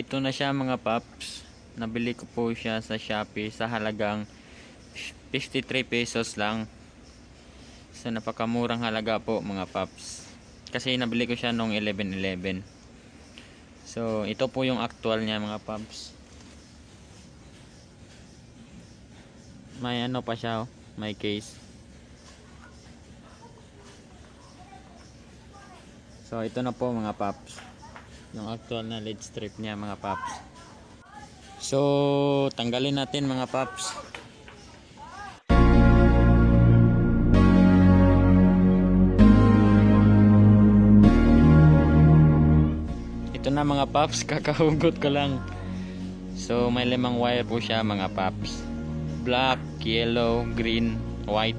ito na siya mga paps. Nabili ko po siya sa Shopee sa halagang 53 pesos lang. So napakamurang halaga po mga paps. Kasi nabili ko siya noong 11.11. So ito po yung actual niya mga paps. May ano pa siya, oh, may case. So ito na po mga paps, yung actual na lead strip niya mga paps. So tanggalin natin mga paps. Ito na mga paps, kakahugot ko lang. So may 5 wire po siya mga paps. Black, yellow, green, white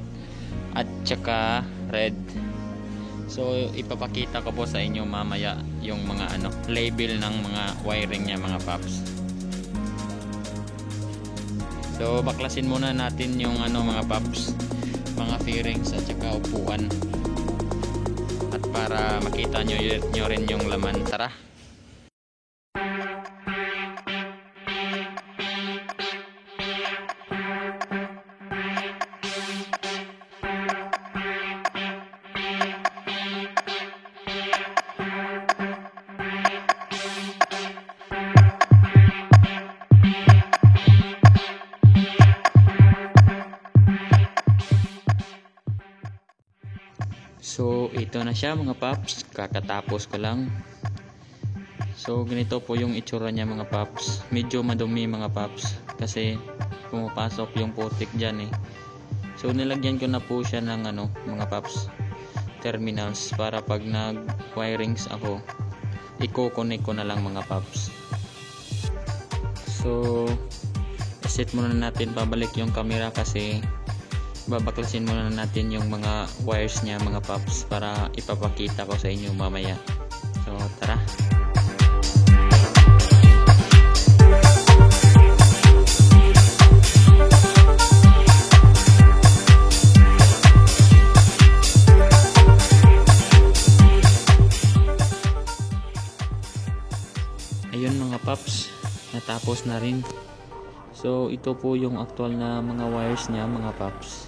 at saka red. So ipapakita ko po sa inyo mamaya yung mga label ng mga wiring niya mga paps. So baklasin muna natin yung mga paps, mga fairings at saka upuan. At para makita nyo rin yung laman, tara. So ito na siya mga paps, kakatapos ko lang. So ganito po yung itsura niya mga paps. Medyo madumi mga paps kasi pumapasok yung putik dyan eh. So nilagyan ko na po siya ng mga paps, terminals, para pag nag wirings ako, i-connect ko na lang mga paps. So set muna natin pabalik yung camera kasi babaklasin muna natin yung mga wires niya mga paps para ipapakita ko sa inyo mamaya. So tara. Ayun mga paps, natapos na rin. So ito po yung actual na mga wires niya mga paps.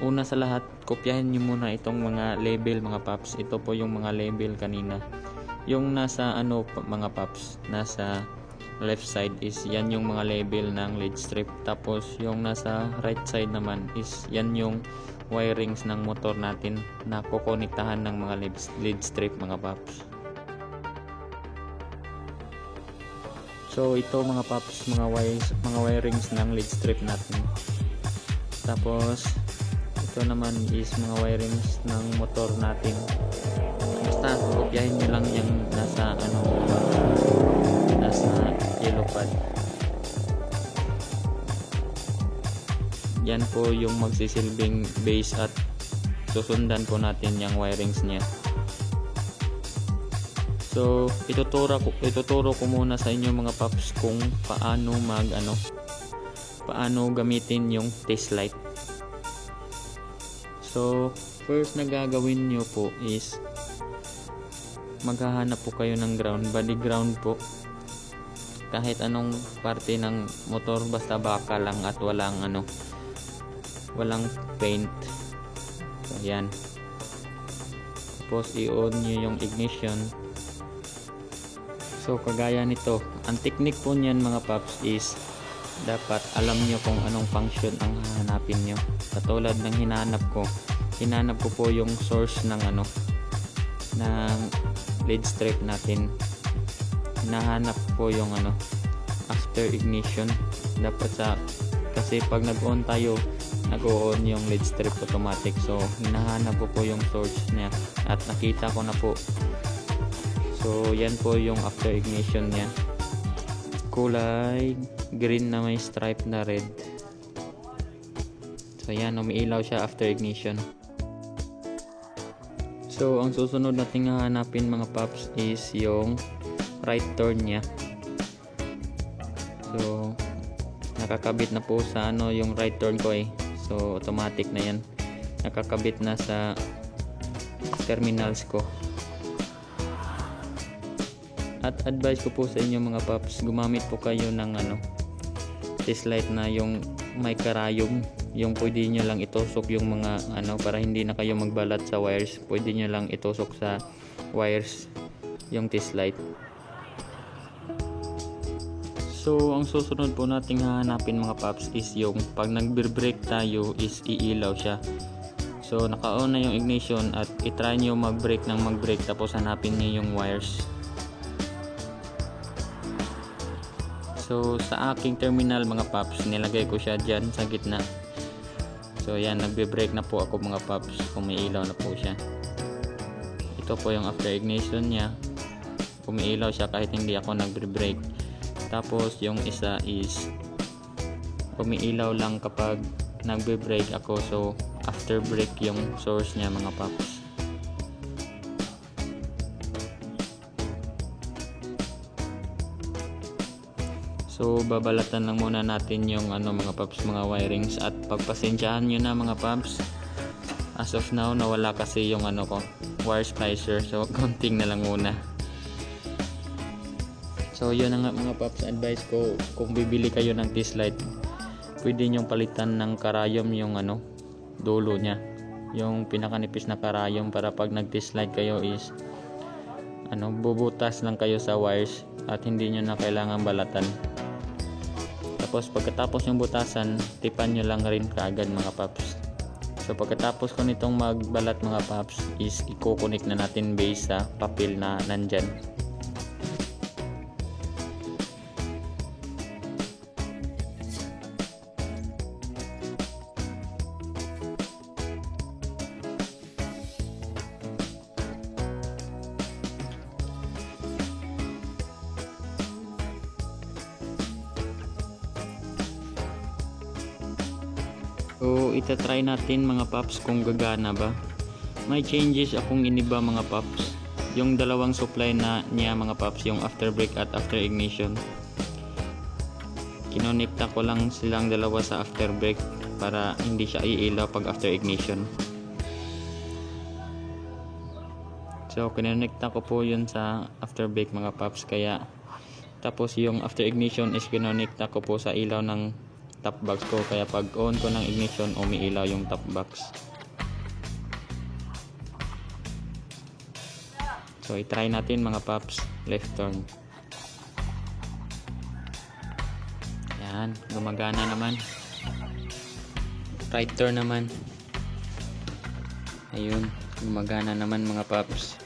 Una sa lahat, kopyahin nyo muna itong mga label mga paps. Ito po yung mga label kanina. Yung nasa mga paps, nasa left side is yan yung mga label ng lead strip. Tapos yung nasa right side naman is yan yung wirings ng motor natin na kukonektahan ng mga lead strip mga paps. So ito mga paps, mga wirings ng lead strip natin. Tapos ito naman is mga wirings ng motor natin. Basta kopyahin nyo lang yung nasa nasa yellow pad. Yan po yung magsisilbing base at susundan po natin yung wirings niya. So ituturo ko muna sa inyo mga paps kung paano paano gamitin yung test light. So first na gagawin nyo po is maghahanap po kayo ng ground, body ground po. Kahit anong parte ng motor, basta baka lang at walang paint. So yan. Tapos i-on nyo yung ignition. So kagaya nito, ang technique po niyan mga paps is dapat alam nyo kung anong function ang hahanapin nyo. Katulad ng hinanap ko po yung source ng ng lead strip natin. Hinahanap po yung after ignition. Dapat kasi pag nag-on tayo, nag-on yung lead strip automatic. So hinahanap ko po yung source niya at nakita ko na po. So yan po yung after ignition niya. Kulay green na may stripe na red. So yan, umiilaw siya after ignition. So ang susunod nating hahanapin mga paps is yung right turn niya. So nakakabit na po sa yung right turn ko eh. So automatic na yan. Nakakabit na sa terminals ko. At advice ko po sa inyo mga paps, gumamit po kayo ng test light na yung may karayom, yung pwede nyo lang itusok yung mga para hindi na kayo magbalat sa wires, pwede nyo lang itusok sa wires yung test light. So ang susunod po nating hahanapin mga paps is yung pag nagbe-brake tayo is iilaw siya. So naka-on na yung ignition at itry nyo mag-brake ng mag-brake, tapos hanapin nyo yung wires. So sa aking terminal mga paps, nilagay ko siya dyan sa gitna. So yan, nagbe-brake na po ako mga paps, umiilaw na po siya. Ito po yung after ignition niya, umiilaw siya kahit hindi ako nagbe-brake. Tapos yung isa is umiilaw lang kapag nagbe-brake ako, so after brake yung source niya mga paps. So babalatan lang muna natin yung mga paps, mga wirings, at pagpasensyahan nyo na mga paps, as of now nawala kasi yung ko wire splicer, so konting na lang muna. So yun na nga mga paps, advice ko, kung bibili kayo ng test light, pwede nyong palitan ng karayom yung dulo nya, yung pinakanipis na karayom, para pag nag-test light kayo is bubutas lang kayo sa wires at hindi nyo na kailangan balatan. Tapos pagkatapos yung butasan, tipan nyo lang rin kaagad mga paps. So pagkatapos ko nitong magbalat mga paps is i-connect na natin base sa papel na nandyan. So itatry natin mga paps kung gagana ba. May changes akong iniba mga paps. Yung dalawang supply na niya mga paps, yung after brake at after ignition, kinonekta ko lang silang dalawa sa after brake para hindi siya iilaw pag after ignition. So kinonekta ko po yun sa after brake mga paps, kaya tapos yung after ignition is kinonekta ko po sa ilaw ng top box ko, kaya pag on ko ng ignition umiilaw yung top box. So i-try natin mga paps, left turn. Yan, gumagana naman. Right turn naman. Ayun, gumagana naman mga paps.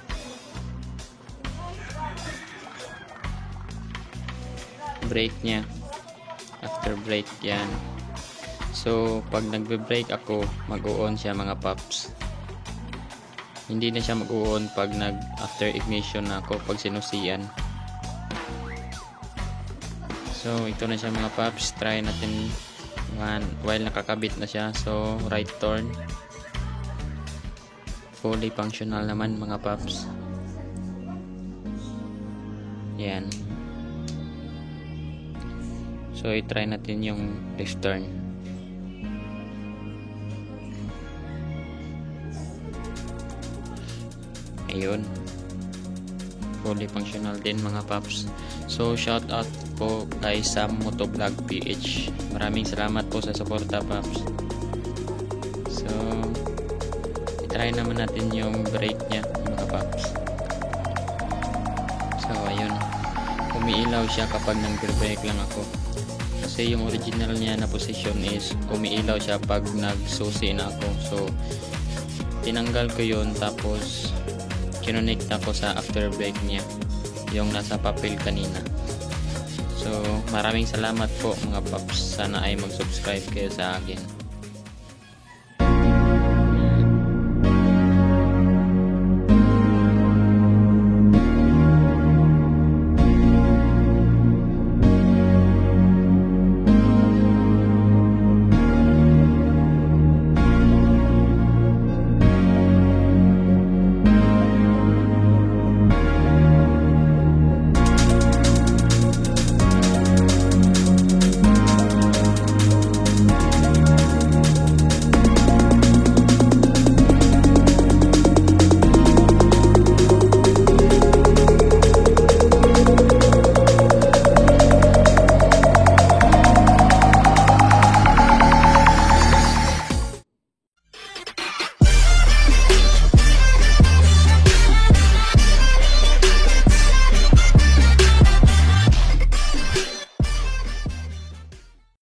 Brake nya, after brake yan. So pag nagbe-brake ako, mag-o-on siya mga paps. Hindi na siya mag-o-on pag after ignition na ako, pag sinusian. So ito na siya mga paps, try natin while nakakabit na siya. So right turn, fully functional naman mga paps. Yan. So i-try natin yung left turn. Ayun, fully functional din mga paps. So shout out po kay Sam Motovlog PH. Maraming salamat po sa suporta paps. So i-try naman natin yung brake nya mga paps. So ayun, umiilaw siya kapag nag-brake lang ako. Kasi yung original niya na position is umiilaw siya pag nagsusi na ako. So tinanggal ko yun, tapos kinonekta ko sa after brake niya, yung nasa papel kanina. So maraming salamat po mga paps, sana ay mag-subscribe kayo sa akin.